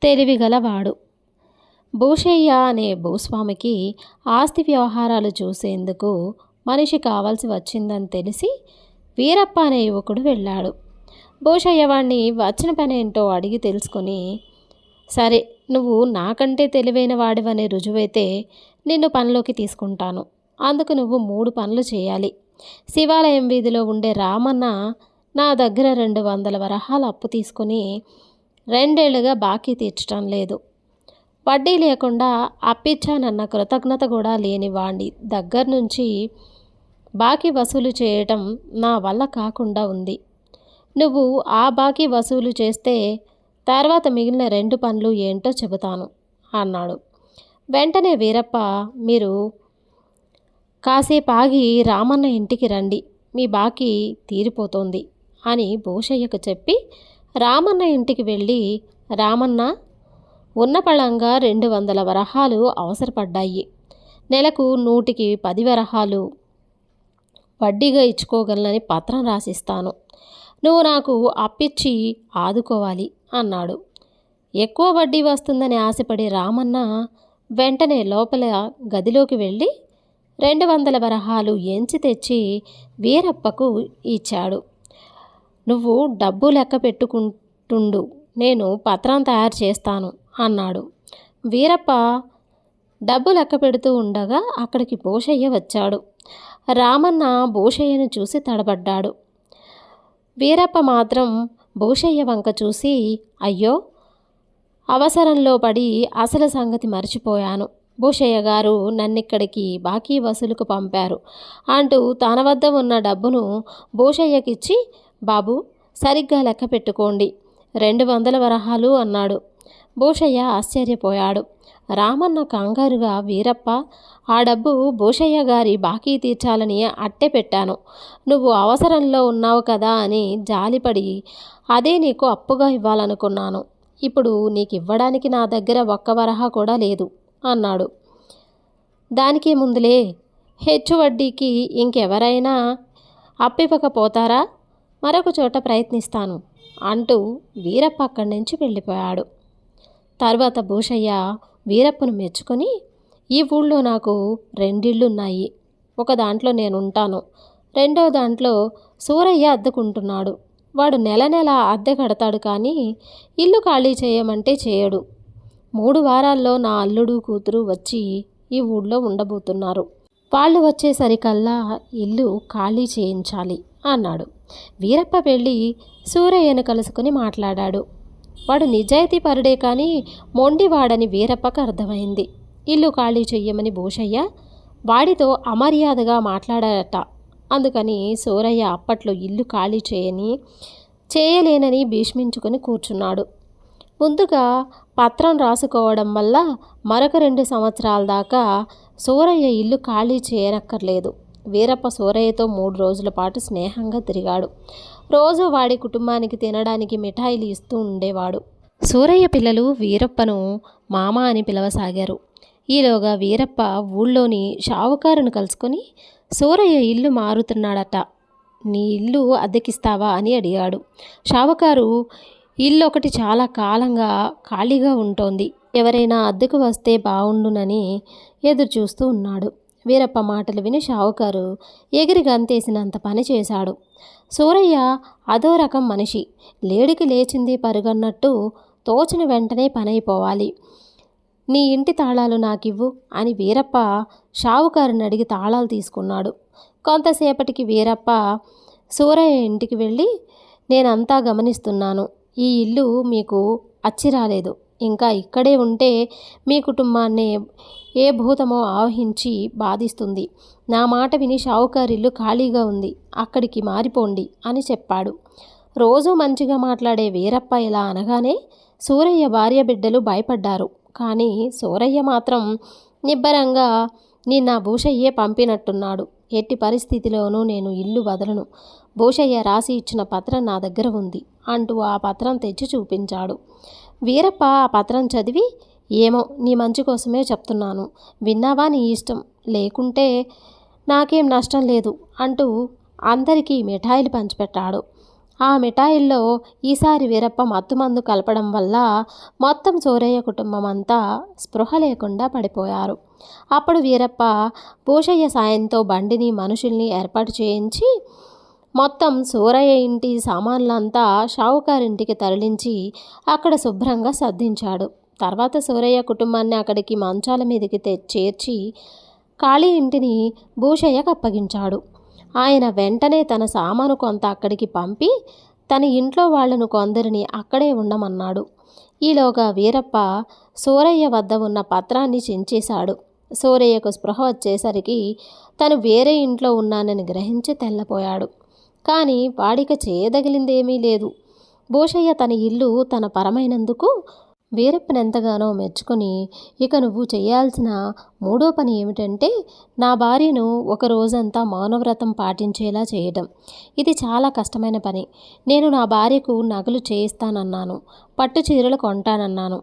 తెలివిగలవాడు. భూషయ్య అనే భూస్వామికి ఆస్తి వ్యవహారాలు చూసేందుకు మనిషి కావాల్సి వచ్చిందని తెలిసి వీరప్ప అనే యువకుడు వెళ్ళాడు. భూషయ్య వాణ్ణి వచ్చిన పనేంటో అడిగి తెలుసుకొని, సరే, నువ్వు నాకంటే తెలివైన వాడివనే రుజువైతే నిన్ను పనిలోకి తీసుకుంటాను. అందుకు నువ్వు 3 పనులు చేయాలి. శివాలయం వీధిలో ఉండే రామన్న నా దగ్గర 200 వరహాలు అప్పు తీసుకుని 2 ఏళ్లుగా బాకీ తీర్చడం లేదు. వడ్డీ లేకుండా అప్పిచ్చానన్న కృతజ్ఞత కూడా లేని వాడి దగ్గర నుంచి బాకీ వసూలు చేయటం నా వల్ల కాకుండా ఉంది. నువ్వు ఆ బాకీ వసూలు చేస్తే తర్వాత మిగిలిన 2 పనులు ఏంటో చెబుతాను అన్నాడు. వెంటనే వీరప్ప, మీరు కాసేపు ఆగి రామన్న ఇంటికి రండి, మీ బాకీ తీరిపోతోంది అని భూషయ్యకు చెప్పి రామన్న ఇంటికి వెళ్ళి, రామన్న, ఉన్న పళంగా 200 వరహాలు అవసరపడ్డాయి. నెలకు 100కి 10 వరహాలు వడ్డీగా ఇచ్చుకోగలనని పత్రం రాసిస్తాను. నువ్వు నాకు అప్పిచ్చి ఆదుకోవాలి అన్నాడు. ఎక్కువ వడ్డీ వస్తుందని ఆశపడి రామన్న వెంటనే లోపల గదిలోకి వెళ్ళి 200 వరహాలు ఎంచి తెచ్చి వీరప్పకు ఇచ్చాడు. నువ్వు డబ్బు లెక్క పెట్టుకుంటుండు, నేను పత్రం తయారు చేస్తాను అన్నాడు. వీరప్ప డబ్బు లెక్క పెడుతూ ఉండగా అక్కడికి భూషయ్య వచ్చాడు. రామన్న భూషయ్యను చూసి తడబడ్డాడు. వీరప్ప మాత్రం భూషయ్య వంక చూసి, అయ్యో, అవసరంలో పడి అసలు సంగతి మర్చిపోయాను. భూషయ్య గారు నన్నిక్కడికి బాకీ వసూలుకు పంపారు అంటూ తన వద్ద ఉన్న డబ్బును భూషయ్యకిచ్చి, బాబు, సరిగ్గా లెక్క పెట్టుకోండి, 200 వరహాలు అన్నాడు. భూషయ్య ఆశ్చర్యపోయాడు. రామన్న కంగారుగా, వీరప్ప, ఆ డబ్బు భూషయ్య గారి బాకీ తీర్చాలని అట్టే పెట్టాను. నువ్వు అవసరంలో ఉన్నావు కదా అని జాలిపడి అదే నీకు అప్పుగా ఇవ్వాలనుకున్నాను. ఇప్పుడు నీకు ఇవ్వడానికి నా దగ్గర 1 వరహా కూడా లేదు అన్నాడు. దానికి ముందులే, హెచ్చు వడ్డీకి ఇంకెవరైనా అప్పివ్వకపోతారా? మరొక చోట ప్రయత్నిస్తాను అంటూ వీరప్ప అక్కడి నుంచి వెళ్ళిపోయాడు. తర్వాత భూషయ్య వీరప్పను మెచ్చుకొని, ఈ ఊళ్ళో నాకు 2 ఇళ్ళున్నాయి. ఒక దాంట్లో నేనుంటాను, రెండో దాంట్లో సూరయ్య అద్దెకుంటున్నాడు. వాడు నెల నెల అద్దె కడతాడు, కానీ ఇల్లు ఖాళీ చేయమంటే చేయడు. 3 వారాల్లో నా అల్లుడు కూతురు వచ్చి ఈ ఊళ్ళో ఉండబోతున్నారు. వాళ్ళు వచ్చేసరికల్లా ఇల్లు ఖాళీ చేయించాలి అన్నాడు. వీరప్ప వెళ్ళి సూరయ్యను కలుసుకుని మాట్లాడాడు. వాడు నిజాయితీ పరుడే కానీ మొండివాడని వీరప్పకు అర్థమైంది. ఇల్లు ఖాళీ చెయ్యమని భూషయ్య వాడితో అమర్యాదగా మాట్లాడాడట. అందుకని సూరయ్య అప్పట్లో ఇల్లు ఖాళీ చేయలేనని భీష్మించుకొని కూర్చున్నాడు. ముందుగా పత్రం రాసుకోవడం వల్ల మరొక 2 సంవత్సరాల దాకా సూరయ్య ఇల్లు ఖాళీ చేయనక్కర్లేదు. వీరప్ప సూరయ్యతో 3 రోజుల పాటు స్నేహంగా తిరిగాడు. రోజు వాడి కుటుంబానికి తినడానికి మిఠాయిలు ఇస్తూ ఉండేవాడు. సూరయ్య పిల్లలు వీరప్పను మామ అని పిలవసాగారు. ఈలోగా వీరప్ప ఊళ్ళోని షావుకారును కలుసుకొని, సూరయ్య ఇల్లు మారుతున్నాడట, నీ ఇల్లు అద్దెకిస్తావా అని అడిగాడు. షావుకారు, ఇల్లు ఒకటి చాలా కాలంగా ఖాళీగా ఉంటోంది, ఎవరైనా అద్దెకు వస్తే బావుండునని ఎదురు చూస్తూ ఉన్నాడు. వీరప్ప మాటలు విని షావుకారు ఎగిరి గంతేసినంత పని చేశాడు. సూరయ్య అదో రకం మనిషి, లేడికి లేచింది పరుగన్నట్టు తోచిన వెంటనే పనైపోవాలి. నీ ఇంటి తాళాలు నాకివ్వు అని వీరప్ప షావుకారుని అడిగి తాళాలు తీసుకున్నాడు. కొంతసేపటికి వీరప్ప సూరయ్య ఇంటికి వెళ్ళి, నేనంతా గమనిస్తున్నాను, ఈ ఇల్లు మీకు అచ్చిరాలేదు. ఇంకా ఇక్కడే ఉంటే మీ కుటుంబాన్ని ఏ భూతమో ఆవహించి బాధిస్తుంది. నా మాట విని షావుకారిల్లు ఖాళీగా ఉంది, అక్కడికి మారిపోండి అని చెప్పాడు. రోజూ మంచిగా మాట్లాడే వీరప్ప ఇలా అనగానే సూరయ్య భార్య బిడ్డలు భయపడ్డారు. కానీ సూరయ్య మాత్రం నిబ్బరంగా, నిన్న భూషయ్యే పంపినట్టున్నాడు, ఎట్టి పరిస్థితిలోనూ నేను ఇల్లు వదలను, భూషయ్య రాసి ఇచ్చిన పత్రం నా దగ్గర ఉంది అంటూ ఆ పత్రం తెచ్చి చూపించాడు. వీరప్ప ఆ పత్రం చదివి, ఏమో, నీ మంచి కోసమే చెప్తున్నాను, విన్నావా నీ ఇష్టం, లేకుంటే నాకేం నష్టం లేదు అంటూ అందరికీ మిఠాయిలు పంచిపెట్టాడు. ఆ మిఠాయిల్లో ఈసారి వీరప్ప మత్తుమందు కలపడం వల్ల మొత్తం సూరయ్య కుటుంబం అంతా స్పృహ లేకుండా పడిపోయారు. అప్పుడు వీరప్ప భూషయ్య సాయంతో బండిని మనుషుల్ని ఏర్పాటు చేయించి మొత్తం సూరయ్య ఇంటి సామాన్లంతా షావుకారింటికి తరలించి అక్కడ శుభ్రంగా సర్దించాడు. తర్వాత సూరయ్య కుటుంబాన్ని అక్కడికి మంచాల మీదకి చేర్చి ఖాళీ ఇంటిని భూషయ్యకు అప్పగించాడు. ఆయన వెంటనే తన సామాను కొంత అక్కడికి పంపి తన ఇంట్లో వాళ్లను కొందరిని అక్కడే ఉండమన్నాడు. ఈలోగా వీరప్ప సూరయ్య వద్ద ఉన్న పత్రాన్ని చించేశాడు. సూరయ్యకు స్పృహ వచ్చేసరికి తను వేరే ఇంట్లో ఉన్నానని గ్రహించి తెల్లపోయాడు. కానీ వాడిక చేయదగిలిందేమీ లేదు. భూషయ్య తన ఇల్లు తన పరమైనందుకు వీరప్పనెంతగానో మెచ్చుకొని, ఇక నువ్వు చేయాల్సిన మూడో పని ఏమిటంటే నా భార్యను ఒక రోజంతా మౌనవ్రతం పాటించేలా చేయటం. ఇది చాలా కష్టమైన పని. నేను నా భార్యకు నగలు చేయిస్తానన్నాను, పట్టు చీరలు కొంటానన్నాను,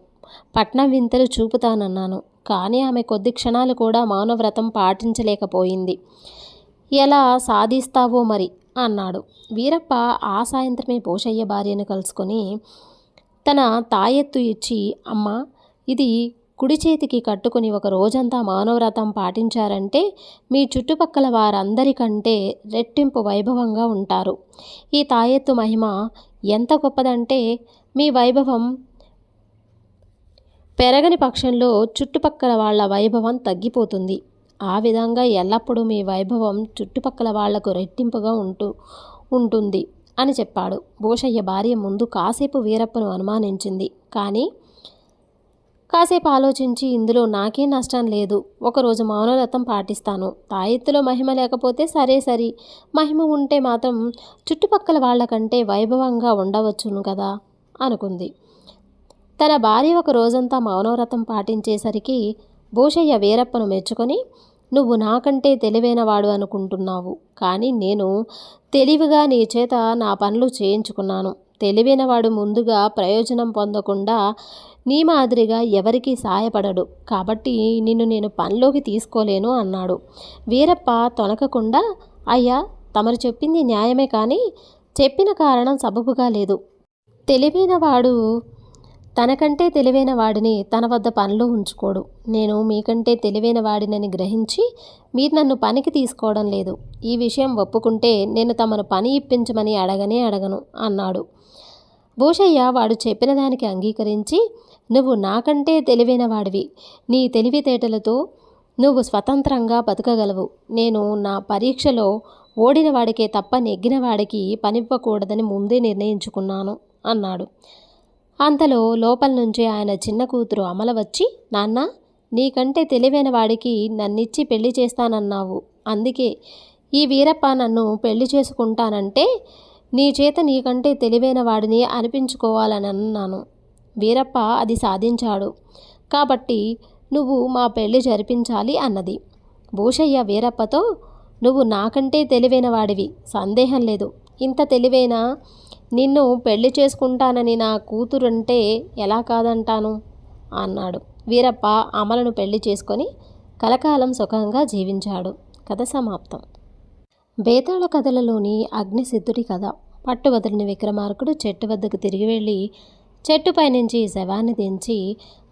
పట్నం వింతలు చూపుతానన్నాను. కానీ ఆమె కొద్ది క్షణాలు కూడా మౌనవ్రతం పాటించలేకపోయింది. ఎలా సాధిస్తావో మరి అన్నాడు. వీరప్ప ఆ సాయంత్రమే భూషయ్య భార్యను కలుసుకొని తన తాయెత్తు ఇచ్చి, అమ్మ, ఇది కుడి చేతికి కట్టుకుని ఒక రోజంతా మౌనవ్రతం పాటించారంటే మీ చుట్టుపక్కల వారందరికంటే రెట్టింపు వైభవంగా ఉంటారు. ఈ తాయెత్తు మహిమ ఎంత గొప్పదంటే మీ వైభవం పెరగని పక్షంలో చుట్టుపక్కల వాళ్ళ వైభవం తగ్గిపోతుంది. ఆ విధంగా ఎల్లప్పుడూ మీ వైభవం చుట్టుపక్కల వాళ్లకు రెట్టింపుగా ఉంటుంది అని చెప్పాడు. భూషయ్య భార్య ముందు కాసేపు వీరప్పను అనుమానించింది. కానీ కాసేపు ఆలోచించి, ఇందులో నాకేం నష్టం లేదు, ఒకరోజు మౌనవ్రతం పాటిస్తాను. తాయెత్తులో మహిమ లేకపోతే సరే, మహిమ ఉంటే మాత్రం చుట్టుపక్కల వాళ్ళకంటే వైభవంగా ఉండవచ్చును కదా అనుకుంది. తన భార్య ఒక రోజంతా మౌనవ్రతం పాటించేసరికి భూషయ్య వీరప్పను మెచ్చుకొని, నువ్వు నాకంటే తెలివైనవాడు అనుకుంటున్నావు, కానీ నేను తెలివిగా నీ చేత నా పనులు చేయించుకున్నాను. తెలివైనవాడు ముందుగా ప్రయోజనం పొందకుండా నీ మాదిరిగా ఎవరికీ సాయపడడు. కాబట్టి నిన్ను నేను పనిలోకి తీసుకోలేను అన్నాడు. వీరప్ప తొనకకుండా, అయ్యా, తమరు చెప్పింది న్యాయమే, కానీ చెప్పిన కారణం సబబుగా లేదు. తెలివైనవాడు తనకంటే తెలివైన వాడిని తన వద్ద పనిలో ఉంచుకోడు. నేను మీకంటే తెలివైన వాడినని గ్రహించి మీరు నన్ను పనికి తీసుకోవడం లేదు. ఈ విషయం ఒప్పుకుంటే నేను తమను పని ఇప్పించమని అడగను అన్నాడు. భూషయ్య వాడు చెప్పిన దానికి అంగీకరించి, నువ్వు నాకంటే తెలివైన వాడివి. నీ తెలివితేటలతో నువ్వు స్వతంత్రంగా బతకగలవు. నేను నా పరీక్షలో ఓడిన వాడికే తప్ప నెగ్గిన వాడికి పనివ్వకూడదని ముందే నిర్ణయించుకున్నాను అన్నాడు. అంతలో లోపల నుంచి ఆయన చిన్న కూతురు అమల వచ్చి, నాన్న, నీకంటే తెలివైన వాడికి నన్నిచ్చి పెళ్లి చేస్తానన్నావు. అందుకే ఈ వీరప్ప నన్ను పెళ్లి చేసుకుంటానంటే నీ చేత నీకంటే తెలివైన వాడిని అనిపించుకోవాలని అన్నాను. వీరప్ప అది సాధించాడు. కాబట్టి నువ్వు మా పెళ్లి జరిపించాలి అన్నది. భూషయ్య వీరప్పతో, నువ్వు నాకంటే తెలివైన వాడివి, సందేహం లేదు. ఇంత తెలివైన నిన్ను పెళ్లి చేసుకుంటానని నా కూతురంటే ఎలా కాదంటాను అన్నాడు. వీరప్ప అమలను పెళ్లి చేసుకొని కలకాలం సుఖంగా జీవించాడు. కథ సమాప్తం. బేతాళ కథలలోని అగ్నిసిద్ధుడి కథ. పట్టు వదిలిన విక్రమార్కుడు చెట్టు వద్దకు తిరిగి వెళ్ళి చెట్టుపై నుంచి శవాన్ని దించి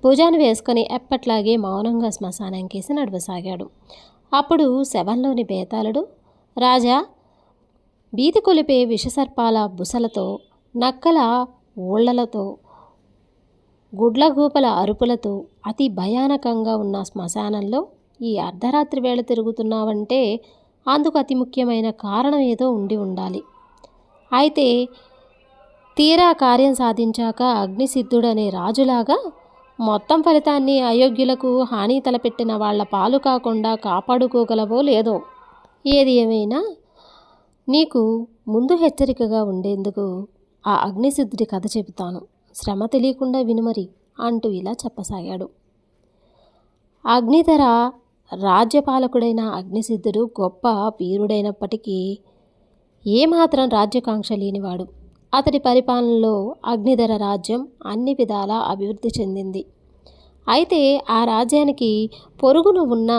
భుజాన్ని వేసుకొని ఎప్పట్లాగే మౌనంగా శ్మశానంకేసి నడవసాగాడు. అప్పుడు శవంలోని బేతాళుడు, రాజా, భీతి కొలిపే విషసర్పాల బుసలతో, నక్కల ఊళ్లలతో, గుడ్లగూపల అరుపులతో అతి భయానకంగా ఉన్న శ్మశానంలో ఈ అర్ధరాత్రి వేళ తిరుగుతున్నావంటే అందుకు అతి ముఖ్యమైన కారణం ఏదో ఉండాలి. అయితే తీరా కార్యం సాధించాక అగ్నిసిద్ధుడనే రాజులాగా మొత్తం ఫలితాన్ని అయోగ్యులకు హాని తలపెట్టిన వాళ్ల పాలు కాకుండా కాపాడుకోగలవో లేదో. ఏది ఏమైనా నీకు ముందు హెచ్చరికగా ఉండేందుకు ఆ అగ్నిసిద్ధుడి కథ చెబుతాను, శ్రమ తెలియకుండా వినుమరి అంటూ ఇలా చెప్పసాగాడు. అగ్నిధర రాజ్యపాలకుడైన అగ్నిసిద్ధుడు గొప్ప వీరుడైనప్పటికీ ఏమాత్రం రాజ్యకాంక్ష లేనివాడు. అతడి పరిపాలనలో అగ్నిధర రాజ్యం అన్ని విధాలా అభివృద్ధి చెందింది. అయితే ఆ రాజ్యానికి పొరుగున ఉన్న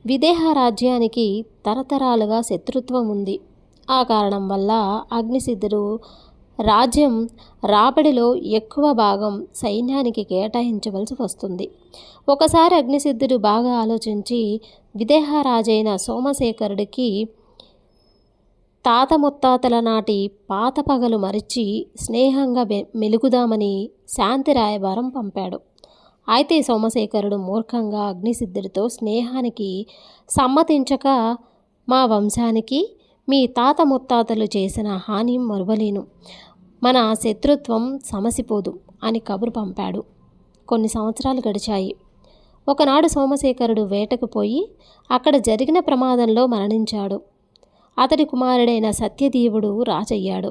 విదేహ రాజ్యానికి తరతరాలుగా శత్రుత్వం ఉంది. ఆ కారణం వల్ల అగ్నిసిద్ధుడు రాజ్యం రాబడిలో ఎక్కువ భాగం సైన్యానికి కేటాయించవలసి వస్తుంది. ఒకసారి అగ్నిసిద్ధుడు బాగా ఆలోచించి విదేహరాజైన సోమశేఖరుడికి తాత ముత్తాతల నాటి పాత పగలు మరిచి స్నేహంగా మెలుగుదామని శాంతి రాయబారం పంపాడు. అయితే సోమశేఖరుడు మూర్ఖంగా అగ్నిసిద్ధుడితో స్నేహానికి సమ్మతించక, మా వంశానికి మీ తాత ముత్తాతలు చేసిన హాని మరువలేను, మన శత్రుత్వం సమసిపోదు అని కబురు పంపాడు. కొన్ని సంవత్సరాలు గడిచాయి. ఒకనాడు సోమశేఖరుడు వేటకు పోయి అక్కడ జరిగిన ప్రమాదంలో మరణించాడు. అతడి కుమారుడైన సత్యదేవుడు రాజయ్యాడు.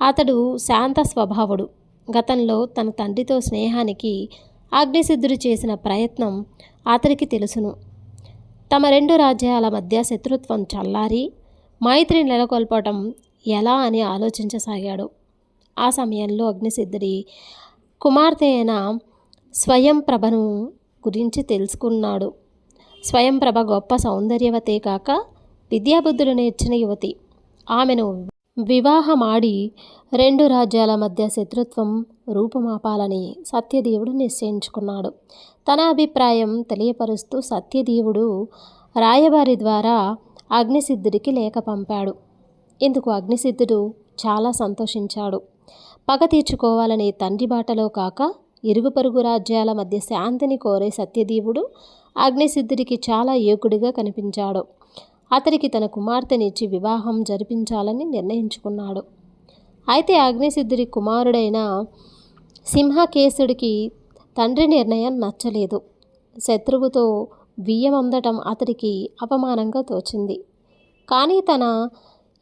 అతడు శాంత స్వభావుడు. గతంలో తన తండ్రితో స్నేహానికి అగ్నిసిద్ధుడు చేసిన ప్రయత్నం అతడికి తెలుసును. తమ రెండు రాజ్యాల మధ్య శత్రుత్వం చల్లారి మైత్రి నెలకొల్పటం ఎలా అని ఆలోచించసాగాడు. ఆ సమయంలో అగ్నిసిద్ధుడి కుమార్తె అయిన స్వయంప్రభను గురించి తెలుసుకున్నాడు. స్వయంప్రభ గొప్ప సౌందర్యవతే కాక విద్యాబుద్ధులు నేర్చిన యువతి. ఆమెను వివాహమాడి రెండు రాజ్యాల మధ్య శత్రుత్వం రూపుమాపాలని సత్యదేవుడు నిశ్చయించుకున్నాడు. తన అభిప్రాయం తెలియపరుస్తూ సత్యదేవుడు రాయబారి ద్వారా అగ్నిసిద్ధుడికి లేఖ పంపాడు. ఇందుకు అగ్నిసిద్ధుడు చాలా సంతోషించాడు. పగ తీర్చుకోవాలని తండ్రి బాటలో కాక ఇరుగు పొరుగు రాజ్యాల మధ్య శాంతిని కోరే సత్యదేవుడు అగ్నిసిద్ధుడికి చాలా యోగ్యుడిగా కనిపించాడు. అతడికి తన కుమార్తెనిచ్చి వివాహం జరిపించాలని నిర్ణయించుకున్నాడు. అయితే అగ్నిసిద్ధుడి కుమారుడైన సింహకేశుడికి తండ్రి నిర్ణయం నచ్చలేదు. శత్రువుతో బియ్యమందటం అతడికి అవమానంగా తోచింది. కానీ తన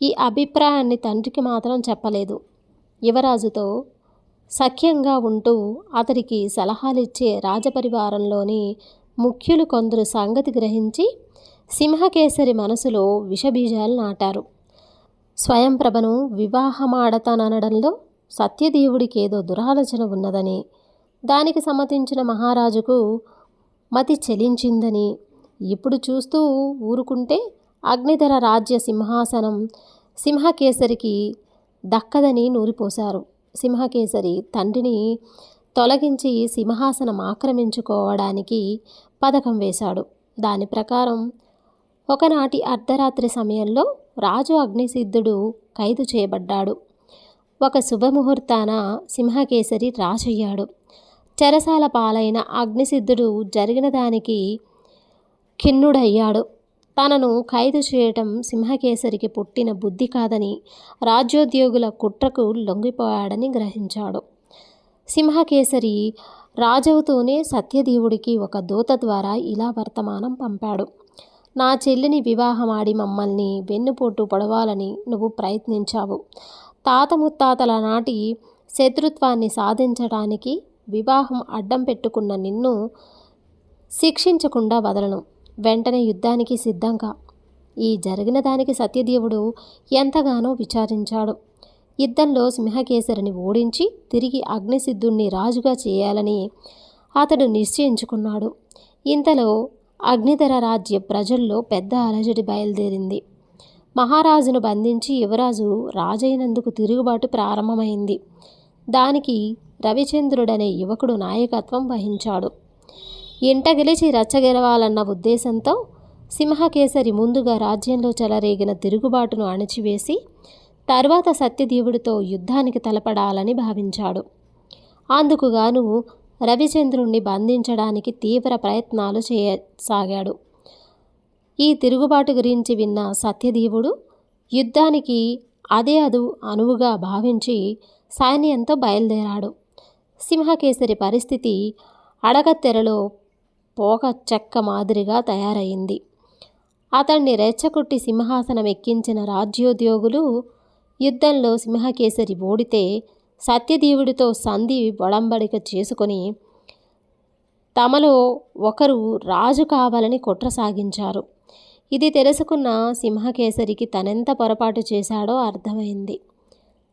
ఈ అభిప్రాయాన్ని తండ్రికి మాత్రం చెప్పలేదు. యువరాజుతో సఖ్యంగా ఉంటూ అతడికి సలహాలిచ్చే రాజపరివారంలోని ముఖ్యులు కొందరు సంగతి గ్రహించి సింహకేసరి మనసులో విషబీజాలు నాటారు. స్వయంప్రభను వివాహమాడతాననడంలో సత్యదేవుడికి ఏదో దురాలోచన ఉన్నదని, దానికి సమ్మతించిన మహారాజుకు మతి చెలించిందని, ఇప్పుడు చూస్తూ ఊరుకుంటే అగ్నిధర రాజ్య సింహాసనం సింహకేసరికి దక్కదని నూరిపోశారు. సింహకేసరి తండ్రిని తొలగించి సింహాసనం ఆక్రమించుకోవడానికి పథకం వేశాడు. దాని ప్రకారం ఒకనాటి అర్ధరాత్రి సమయంలో రాజు అగ్నిసిద్ధుడు ఖైదు చేయబడ్డాడు. ఒక శుభముహూర్తాన సింహకేసరి రాజయ్యాడు. చెరసాల పాలైన అగ్నిసిద్ధుడు జరిగిన దానికి ఖిన్నుడయ్యాడు. తనను ఖైదు చేయటం సింహకేసరికి పుట్టిన బుద్ధి కాదని, రాజ్యోద్యోగుల కుట్రకు లొంగిపోయాడని గ్రహించాడు. సింహకేసరి రాజవుతూనే సత్యదేవుడికి ఒక దూత ద్వారా ఇలా వర్తమానం పంపాడు. నా చెల్లిని వివాహమాడి మమ్మల్ని వెన్నుపోటు పొడవాలని నువ్వు ప్రయత్నించావు. తాత ముత్తాతల నాటి శత్రుత్వాన్ని సాధించడానికి వివాహం అడ్డం పెట్టుకున్న నిన్ను శిక్షించకుండా వదలను. వెంటనే యుద్ధానికి సిద్ధంగా. ఈ జరిగిన దానికి సత్యదేవుడు ఎంతగానో విచారించాడు. యుద్ధంలో సింహకేసరిని ఓడించి తిరిగి అగ్నిసిద్ధుణ్ణి రాజుగా చేయాలని అతడు నిశ్చయించుకున్నాడు. ఇంతలో అగ్నిధర రాజ్య ప్రజల్లో పెద్ద అలజడి బయలుదేరింది. మహారాజును బంధించి యువరాజు రాజైనందుకు తిరుగుబాటు ప్రారంభమైంది. దానికి రవిచంద్రుడనే యువకుడు నాయకత్వం వహించాడు. ఇంట గెలిచి రచ్చగెలవాలన్న ఉద్దేశంతో సింహకేసరి ముందుగా రాజ్యంలో చెలరేగిన తిరుగుబాటును అణిచివేసి తర్వాత సత్యదేవుడితో యుద్ధానికి తలపడాలని భావించాడు. అందుకుగాను రవిచంద్రుణ్ణి బంధించడానికి తీవ్ర ప్రయత్నాలు చేయసాగాడు. ఈ తిరుగుబాటు గురించి విన్న సత్యదేవుడు యుద్ధానికి అదే అనువుగా భావించి సైన్యంతో బయలుదేరాడు. సింహకేసరి పరిస్థితి అడగత్తెరలో పోక చెక్క మాదిరిగా తయారైంది. అతన్ని రెచ్చగొట్టి సింహాసనం ఎక్కించిన రాజ్యోద్యోగులు యుద్ధంలో సింహకేసరి ఓడితే సత్యదేవుడితో సంధి ఒడంబడిక చేసుకొని తమలో ఒకరు రాజు కావాలని కుట్ర సాగించారు. ఇది తెలుసుకున్న సింహకేసరికి తనెంత పొరపాటు చేశాడో అర్థమైంది.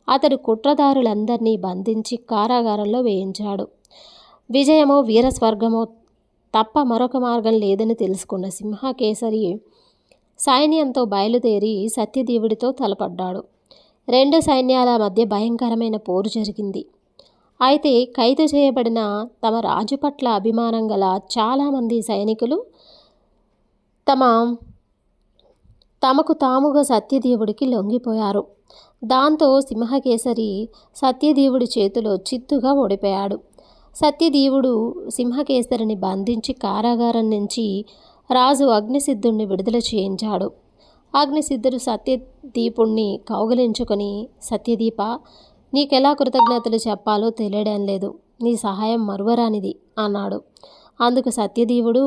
అతడు కుట్రదారులందరినీ బంధించి కారాగారంలో వేయించాడు. విజయమో వీరస్వర్గమో తప్ప మరొక మార్గం లేదని తెలుసుకున్న సింహకేసరి సైన్యంతో బయలుదేరి సత్యదేవుడితో తలపడ్డాడు. రెండు సైన్యాల మధ్య భయంకరమైన పోరు జరిగింది. అయితే ఖైదు చేయబడిన తమ రాజు పట్ల అభిమానం గల చాలామంది సైనికులు తమకు తాముగా సత్యదేవుడికి లొంగిపోయారు. దాంతో సింహకేసరి సత్యదేవుడి చేతిలో చిత్తుగా ఓడిపోయాడు. సత్యదేవుడు సింహకేసరిని బంధించి కారాగారం నుంచి రాజు అగ్నిసిద్ధుణ్ణి విడుదల చేయించాడు. అగ్నిసిద్ధుడు సత్యదీపుణ్ణి కౌగిలించుకొని, సత్యదీప, నీకెలా కృతజ్ఞతలు చెప్పాలో తెలియడం లేదు, నీ సహాయం మరువరానిది అన్నాడు. అందుకు సత్యదేవుడు,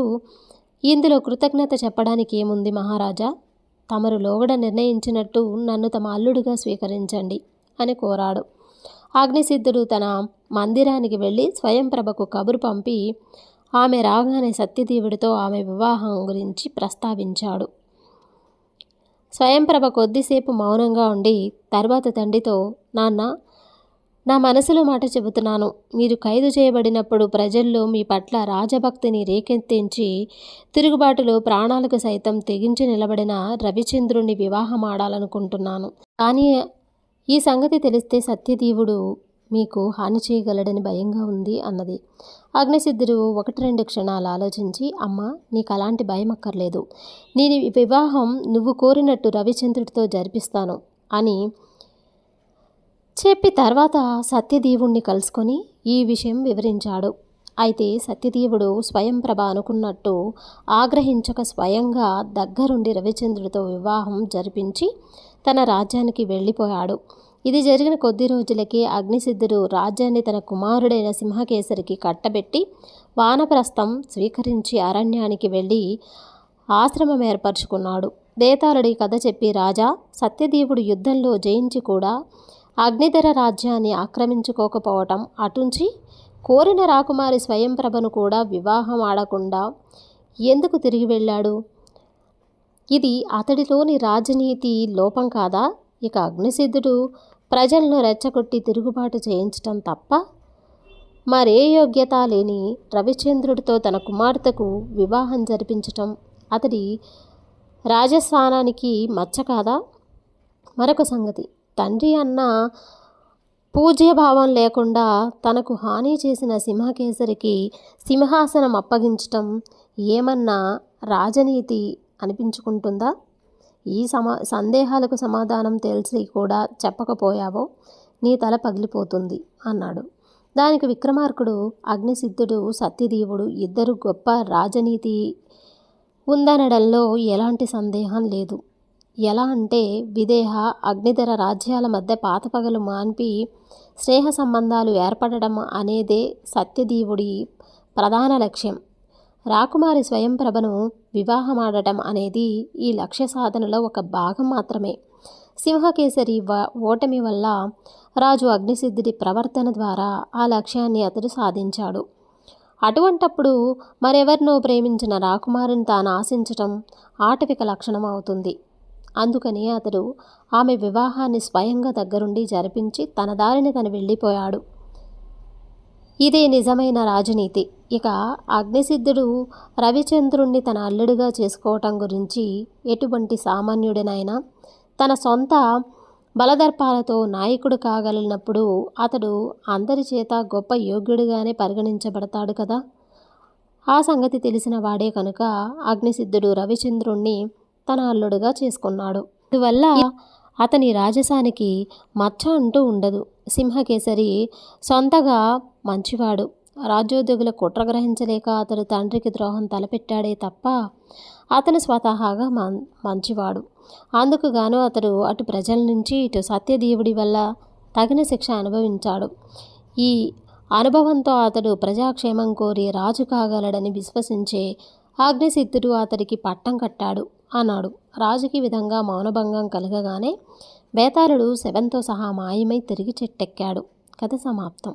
ఇందులో కృతజ్ఞత చెప్పడానికి ఏముంది మహారాజా, తమరు లోగడ నిర్ణయించినట్టు నన్ను తమ అల్లుడిగా స్వీకరించండి అని కోరాడు. అగ్నిసిద్ధుడు తన మందిరానికి వెళ్ళి స్వయంప్రభకు కబురు పంపి ఆమె రాగానే సత్యదేవుడితో ఆమె వివాహం గురించి ప్రస్తావించాడు. స్వయంప్రభ కొద్దిసేపు మౌనంగా ఉండి తర్వాత తండ్రితో, నాన్న, నా మనసులో మాట చెబుతున్నాను. మీరు ఖైదు చేయబడినప్పుడు ప్రజల్లో మీ పట్ల రాజభక్తిని రేకెత్తించి తిరుగుబాటులో ప్రాణాలకు సైతం తెగించి నిలబడిన రవిచంద్రుణ్ణి వివాహం ఆడాలనుకుంటున్నాను. కానీ ఈ సంగతి తెలిస్తే సత్యదేవుడు మీకు హాని చేయగలడని భయంగా ఉంది అన్నది. అగ్నిసిద్ధుడు 1-2 క్షణాలు ఆలోచించి, అమ్మ, నీకు అలాంటి భయం అక్కర్లేదు. నీ వివాహం నువ్వు కోరినట్టు రవిచంద్రుడితో జరిపిస్తాను అని చెప్పి తర్వాత సత్యదేవుణ్ణి కలుసుకొని ఈ విషయం వివరించాడు. అయితే సత్యదేవుడు స్వయంప్రభ అనుకున్నట్టు ఆగ్రహించక స్వయంగా దగ్గరుండి రవిచంద్రుడితో వివాహం జరిపించి తన రాజ్యానికి వెళ్ళిపోయాడు. ఇది జరిగిన కొద్ది రోజులకే అగ్నిసిద్ధుడు రాజ్యాన్ని తన కుమారుడైన సింహకేసరికి కట్టబెట్టి వానప్రస్థం స్వీకరించి అరణ్యానికి వెళ్ళి ఆశ్రమం ఏర్పరచుకున్నాడు. బేతాళుడి కథ చెప్పి, రాజా, సత్యదేవుడు యుద్ధంలో జయించి కూడా అగ్నిధర రాజ్యాన్ని ఆక్రమించుకోకపోవటం అటుంచి కోరిన రాకుమారి స్వయంప్రభను కూడా వివాహం ఆడకుండా ఎందుకు తిరిగి వెళ్ళాడు? ఇది అతడిలోని రాజనీతి లోపం కాదా? ఇక అగ్నిసిద్ధుడు ప్రజలను రెచ్చగొట్టి తిరుగుబాటు చేయించటం తప్ప మరే యోగ్యత లేని రవిచంద్రుడితో తన కుమార్తెకు వివాహం జరిపించటం అతడి రాజస్థానానికి మచ్చ కాదా? మరొక సంగతి, తండ్రి అన్న పూజ్యభావం లేకుండా తనకు హాని చేసిన సింహకేసరికి సింహాసనం అప్పగించటం ఏమన్నా రాజనీతి అనిపించుకుంటుందా? ఈ సందేహాలకు సమాధానం తెలిసి కూడా చెప్పకపోయావో నీ తల పగిలిపోతుంది అన్నాడు. దానికి విక్రమార్కుడు, అగ్నిసిద్ధుడు, సత్యదేవుడు ఇద్దరు గొప్ప రాజనీతి ఉందనడంలో ఎలాంటి సందేహం లేదు. ఎలా అంటే, విదేహ, అగ్నిధర రాజ్యాల మధ్య పాతపగలు మాన్పి స్నేహ సంబంధాలు ఏర్పడడం అనేదే సత్యదేవుడి ప్రధాన లక్ష్యం. రాకుమారి స్వయంప్రభను వివాహమాడటం అనేది ఈ లక్ష్య సాధనలో ఒక భాగం మాత్రమే. సింహకేసరి ఓటమి వల్ల రాజు అగ్నిసిద్ధుడి ప్రవర్తన ద్వారా ఆ లక్ష్యాన్ని అతడు సాధించాడు. అటువంటప్పుడు మరెవరినో ప్రేమించిన రాకుమారిని తాను ఆశించటం ఆటవిక లక్షణం అవుతుంది. అందుకని అతడు ఆమె వివాహాన్ని స్వయంగా దగ్గరుండి జరిపించి తన దారిని తను వెళ్ళిపోయాడు. ఇదే నిజమైన రాజనీతి. ఇక అగ్నిసిద్ధుడు రవిచంద్రుణ్ణి తన అల్లుడిగా చేసుకోవటం గురించి ఎటువంటి సామాన్యుడినైనా తన సొంత బలదర్పాలతో నాయకుడు కాగలిగినప్పుడు అతడు అందరి చేత గొప్ప యోగ్యుడిగానే పరిగణించబడతాడు కదా. ఆ సంగతి తెలిసిన వాడే కనుక అగ్నిసిద్ధుడు రవిచంద్రుణ్ణి తన అల్లుడుగా చేసుకున్నాడు. అందువల్ల అతని రాజసానికి మచ్చ అంటూ ఉండదు. సింహకేసరి సొంతగా మంచివాడు. రాజ్యోద్యోగుల కుట్ర గ్రహించలేక అతడు తండ్రికి ద్రోహం తలపెట్టాడే తప్ప అతను స్వతహాగా మంచివాడు. అందుకు గాను అతడు అటు ప్రజల నుంచి ఇటు సత్యదేవుడి వల్ల తగిన శిక్ష అనుభవించాడు. ఈ అనుభవంతో అతడు ప్రజాక్షేమం కోరి రాజు కాగలడని విశ్వసించే అగ్నిసిద్ధుడు అతడికి పట్టం కట్టాడు అన్నాడు. రాజుకి విధంగా మౌనభంగం కలగగానే బేతాళుడు శవంతో సహా మాయమై తిరిగి చెట్టెక్కాడు. కథ సమాప్తం.